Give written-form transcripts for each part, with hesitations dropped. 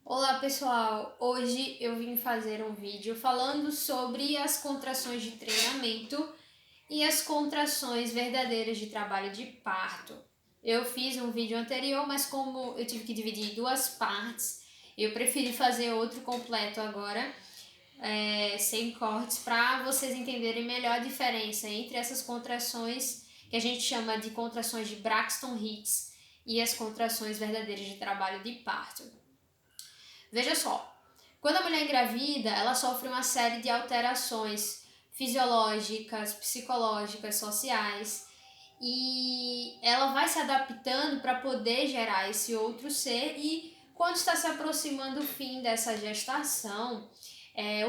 Olá pessoal, hoje eu vim fazer um vídeo falando sobre as contrações de treinamento e as contrações verdadeiras de trabalho de parto. Eu fiz um vídeo anterior, mas como eu tive que dividir em duas partes, eu preferi fazer outro completo agora, sem cortes, para vocês entenderem melhor a diferença entre essas contrações que a gente chama de contrações de Braxton Hicks e as contrações verdadeiras de trabalho de parto. Veja só, quando a mulher engravida, ela sofre uma série de alterações fisiológicas, psicológicas, sociais, e ela vai se adaptando para poder gerar esse outro ser. E quando está se aproximando o fim dessa gestação,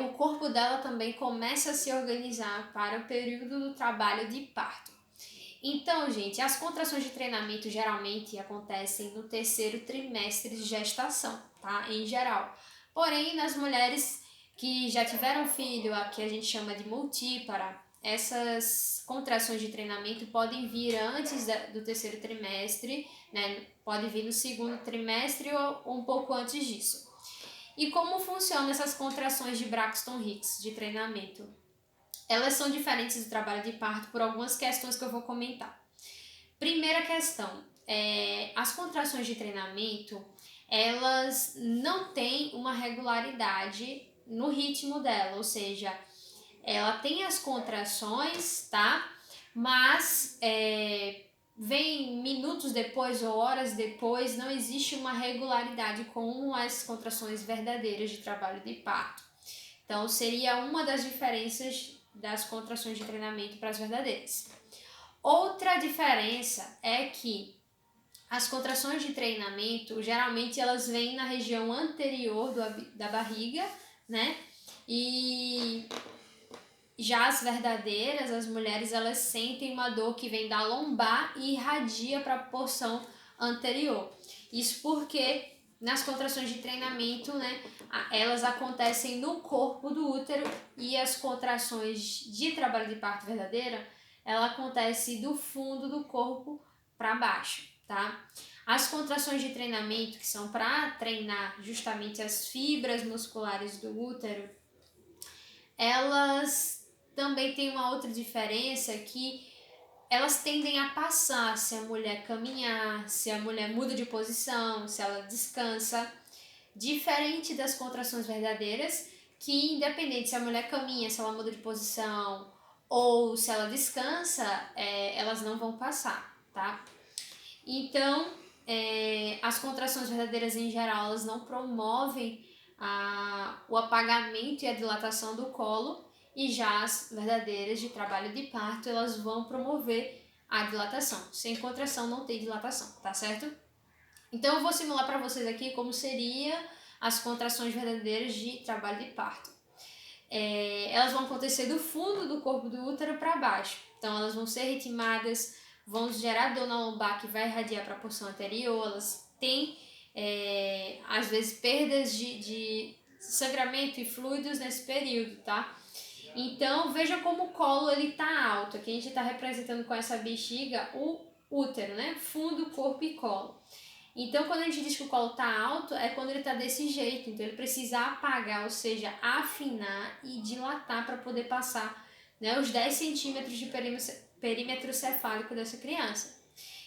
o corpo dela também começa a se organizar para o período do trabalho de parto. Então, gente, as contrações de treinamento geralmente acontecem no terceiro trimestre de gestação, tá? Em geral. Porém, nas mulheres que já tiveram filho, a que a gente chama de multípara, essas contrações de treinamento podem vir antes do terceiro trimestre, né? Pode vir no segundo trimestre ou um pouco antes disso. E como funcionam essas contrações de Braxton Hicks de treinamento? Elas são diferentes do trabalho de parto por algumas questões que eu vou comentar. Primeira questão, as contrações de treinamento, elas não têm uma regularidade no ritmo dela, ou seja, ela tem as contrações, tá? Mas vem minutos depois ou horas depois, não existe uma regularidade com as contrações verdadeiras de trabalho de parto. Então, seria uma das diferenças das contrações de treinamento para as verdadeiras. Outra diferença é que as contrações de treinamento, geralmente elas vêm na região anterior da barriga, né? E já as verdadeiras, as mulheres, elas sentem uma dor que vem da lombar e irradia para a porção anterior. Isso porque nas contrações de treinamento, né, elas acontecem no corpo do útero, e as contrações de trabalho de parto verdadeira, ela acontece do fundo do corpo para baixo, tá? As contrações de treinamento, que são para treinar justamente as fibras musculares do útero, elas também têm uma outra diferença, que elas tendem a passar se a mulher caminhar, se a mulher muda de posição, se ela descansa, diferente das contrações verdadeiras, que independente se a mulher caminha, se ela muda de posição ou se ela descansa, elas não vão passar, tá? Então, as contrações verdadeiras em geral, elas não promovem o apagamento e a dilatação do colo, e já as verdadeiras de trabalho de parto, elas vão promover a dilatação. Sem contração não tem dilatação, tá certo? Então eu vou simular para vocês aqui como seria as contrações verdadeiras de trabalho de parto. Elas vão acontecer do fundo do corpo do útero para baixo. Então elas vão ser ritmadas, vão gerar dor na lombar que vai irradiar para a porção anterior. Elas têm, às vezes, perdas de sangramento e fluidos nesse período, tá? Então veja como o colo ele tá alto. Aqui a gente está representando com essa bexiga o útero, né? Fundo, corpo e colo. Então, quando a gente diz que o colo está alto, é quando ele está desse jeito. Então, ele precisa apagar, ou seja, afinar e dilatar para poder passar, né, os 10 centímetros de perímetro cefálico dessa criança.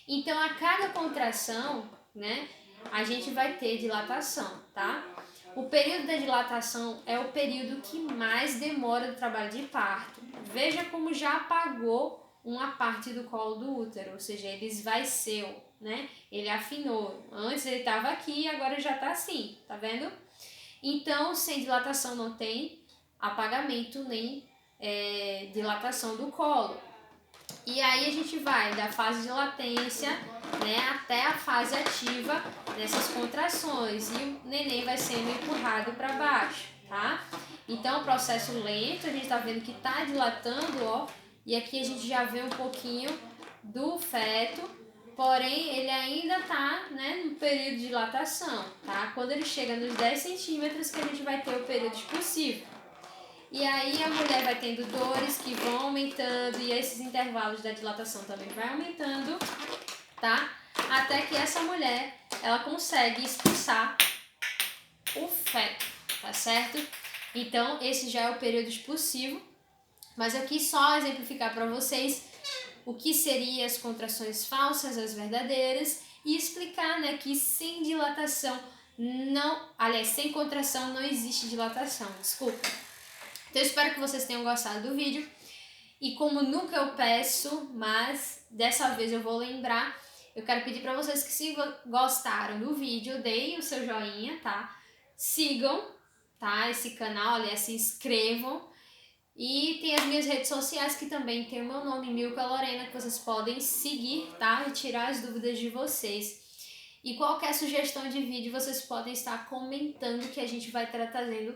Então, a cada contração, né, a gente vai ter dilatação, tá? O período da dilatação é o período que mais demora do trabalho de parto. Veja como já apagou uma parte do colo do útero, ou seja, ele esvaeceu, né? Ele afinou. Antes ele estava aqui e agora já está assim, tá vendo? Então, sem dilatação não tem apagamento nem dilatação do colo. E aí a gente vai da fase de latência, né, até a fase ativa dessas contrações, e o neném vai sendo empurrado para baixo, tá? Então, o processo lento, a gente tá vendo que tá dilatando, ó, e aqui a gente já vê um pouquinho do feto, porém ele ainda tá, né, no período de dilatação, tá? Quando ele chega nos 10 centímetros que a gente vai ter o período expulsivo. E aí a mulher vai tendo dores que vão aumentando, e esses intervalos da dilatação também vai aumentando, tá? Até que essa mulher, ela consegue expulsar o feto, tá certo? Então, esse já é o período expulsivo, mas eu quis só exemplificar para vocês o que seriam as contrações falsas, as verdadeiras, e explicar, né, que sem dilatação sem contração não existe dilatação, desculpa. Então, eu espero que vocês tenham gostado do vídeo. E como nunca eu peço, mas dessa vez eu vou lembrar, eu quero pedir para vocês que se gostaram do vídeo, deem o seu joinha, tá? Sigam, tá? Esse canal, aliás, se inscrevam. E tem as minhas redes sociais que também tem o meu nome, Milka Lorena, que vocês podem seguir, tá? E tirar as dúvidas de vocês. E qualquer sugestão de vídeo vocês podem estar comentando que a gente vai estar trazendo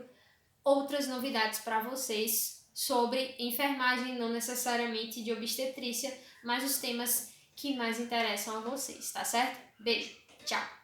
outras novidades para vocês sobre enfermagem, não necessariamente de obstetrícia, mas os temas que mais interessam a vocês, tá certo? Beijo, tchau!